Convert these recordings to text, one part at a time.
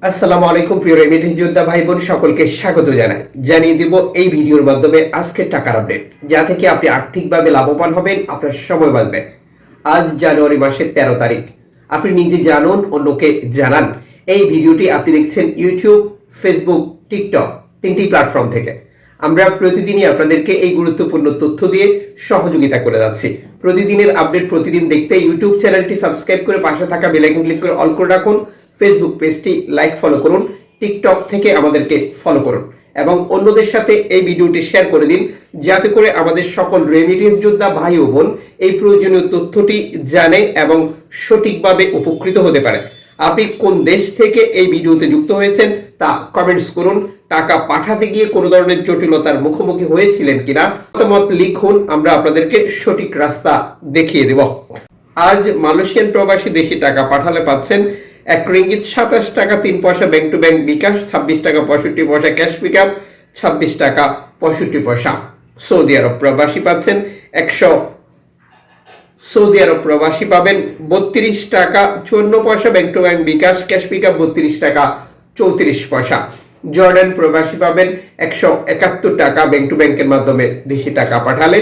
আসসালামু আলাইকুম প্রিয় রেমিটেন্স যোদ্ধা ভাই বোন সকলকে স্বাগত জানাই। জানিয়ে দিব এই ভিডিওর মাধ্যমে আজকের টাকার আপডেট, যা থেকে আপনি আর্থিকভাবে লাভবান হবেন, আপনার সময় বাঁচবে। আজ জানুয়ারি মাসের 13 তারিখ। আপনি নিজে জানুন, অন্যকে জানান। এই ভিডিওটি আপনি দেখছেন ইউটিউব, ফেসবুক, টিকটক তিনটি প্ল্যাটফর্ম থেকে। আমরা প্রতিদিনই আপনাদেরকে এই গুরুত্বপূর্ণ তথ্য দিয়ে সহযোগিতা করে যাচ্ছি। প্রতিদিনের আপডেট প্রতিদিন দেখতে ইউটিউব চ্যানেলটি সাবস্ক্রাইব করে পাশে থাকা বেল আইকন ক্লিক করে অল করে রাখুন। ফেসবুক পেজটি লাইক ফলো করুন, টিকটক থেকে আমাদেরকে ফলো করুন এবং অন্যদের সাথে এই ভিডিওটি শেয়ার করে দিন, যাতে করে আমাদের সকল রেমিটেন্স যোদ্ধা ভাই ও বোন এই প্রয়োজনীয় তথ্যটি জানে এবং সঠিকভাবে উপকৃত হতে পারে। আপনি কোন দেশ থেকে এই ভিডিওতে যুক্ত হয়েছেন তা কমেন্টস করুন। টাকা পাঠাতে গিয়ে কোনো ধরনের জটিলতার মুখোমুখি হয়েছিলেন কিনা মতামত লিখুন, আমরা আপনাদেরকে সঠিক রাস্তা দেখিয়ে দেব। আজ মালয়েশিয়ান প্রবাসী দেশে টাকা পাঠালে পাচ্ছেন 1 রিঙ্গিত 27 টাকা 3 পয়সা ব্যাংক টু ব্যাংক বিকাশ, 26 টাকা 65 পয়সা ক্যাশ পিকআপ, 26 টাকা 65 পয়সা। সৌদি আরব প্রবাসী পাচ্ছেন সৌদি আরব প্রবাসী পাবেন 32 টাকা 54 পয়সা bank to bank bKash, cash pickup 32 টাকা 34 পয়সা। জর্ডান প্রবাসী পাবেন 171 টাকা ব্যাংক টু ব্যাংকের মাধ্যমে দেশি টাকা পাঠালে।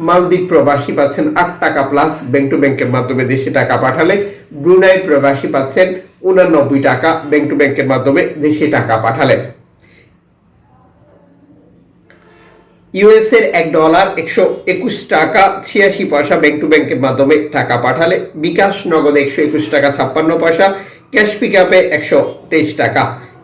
মালদ্বীপ প্রবাসী পাচ্ছেন 8 টাকা প্লাস ব্যাংক টু ব্যাংকের মাধ্যমে দেশি টাকা পাঠালে। ব্রুনাই প্রবাসী পাচ্ছেন 89 টাকা ব্যাংক টু ব্যাংকের মাধ্যমে দেশি টাকা পাঠালে। ইউএস এর $1 121 টাকা 86 পয়সা ব্যাংক টু ব্যাংকের মাধ্যমে টাকা পাঠালে। বিকাশ নগদে 121 টাকা 56 পয়সা, ক্যাশ পিকআপে 123 টাকা।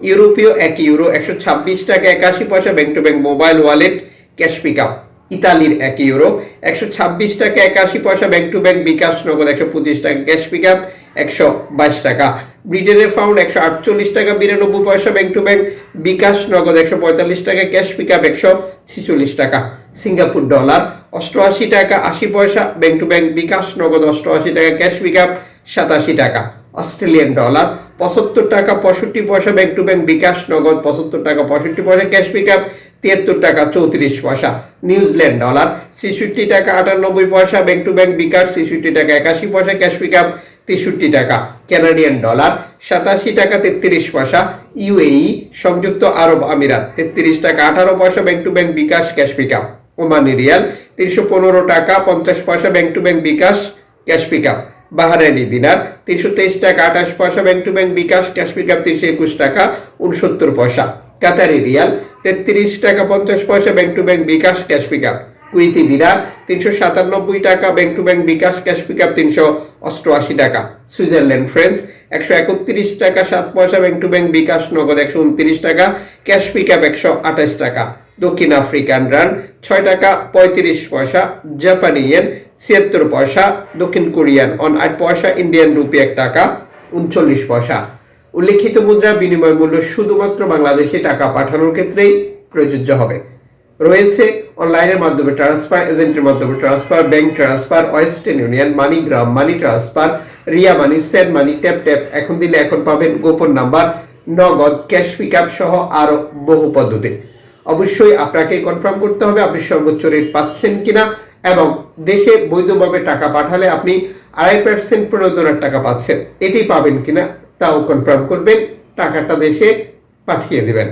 ইউরোপীয় 1 ইউরো 126 টাকা 81 পয়সা bank to bank mobile wallet cash pickup. ইতালির 1 ইউরো 126 টাকা 81 পয়সা ব্যাংক টু ব্যাংক বিকাশ নগদ 125 টাকা ক্যাশ পিকআপ 122 টাকা। ব্রিটেনের পাউন্ড 148 টাকা 92 পয়সা ব্যাংক টু ব্যাংক বিকাশ নগদ 145 টাকা ক্যাশ পিকআপ 146 টাকা। সিঙ্গাপুর ডলার 88 টাকা 80 পয়সা ব্যাংক টু ব্যাংক বিকাশ নগদ 88 টাকা ক্যাশ পিকআপ 87 টাকা। অস্ট্রেলিয়ান ডলার 75 টাকা 65 পয়সা ব্যাংক টু ব্যাংক বিকাশ নগদ 75 টাকা 65 পয়সা ক্যাশ পিকআপ 73 টাকা 34 পয়সা। নিউজিল্যান্ড ডলার 66 টাকা 98 পয়সা ব্যাংক টু ব্যাংক বিকাশ 66 টাকা 81 পয়সা ক্যাশ পিকআপ 63 টাকা। কানাডিয়ান ডলার 87 টাকা 33 পয়সা। ইউএই সংযুক্ত আরব আমিরাত 33 টাকা 18 পয়সা bank to bank bKash cash pickup. Omani riyal 315 টাকা 50 পয়সা bank to bank bKash cash pickup. Bahraini dinar 323 টাকা 28 পয়সা bank to bank bKash cash pickup 321 টাকা 69 পয়সা। কাতারি রিয়াল 33 টাকা 50 পয়সা bank to bank bKash cash pickup. Kuwaiti dinar 397 টাকা bank to bank bKash cash pickup 388 টাকা। সুইজারল্যান্ড ফ্রান্স 131 টাকা 7 পয়সা ব্যাংক টু ব্যাংক বিকাশ নগদ 129 টাকা ক্যাশ পিকআপ 128 টাকা। দক্ষিণ আফ্রিকান রান 6 টাকা 35 পয়সা। জাপানি ইয়েন 76 পয়সা। দক্ষিণ কোরিয়ান অন 8 পয়সা। ইন্ডিয়ান রুপি 1 টাকা 39 পয়সা। উল্লেখিত মুদ্রার বিনিময় মূল্য শুধুমাত্র বাংলাদেশে টাকা পাঠানোর ক্ষেত্রেই প্রযোজ্য হবে। রয়েছে অনলাইনের মাধ্যমে ট্রান্সফার, এজেন্টের মাধ্যমে transfer, bank transfer, Western Union, MoneyGram, money transfer, Ria money, send money, tap tap, এখন দিলে এখন পাবেন, গোপন নাম্বার, নগদ, ক্যাশ পিকআপ সহ আরো বহু পদ্ধতি। অবশ্যই আপনাকে কনফার্ম করতে হবে আপনি সর্বোচ্চ রেট পাচ্ছেন কিনা এবং দেশে বৈধভাবে টাকা পাঠালে আপনি 2.5% প্রণোদনার টাকা পাচ্ছেন, এটি পাবেন কিনা তাও কনফার্ম করবেন, টাকাটা দেশে পাঠিয়ে দেবেন।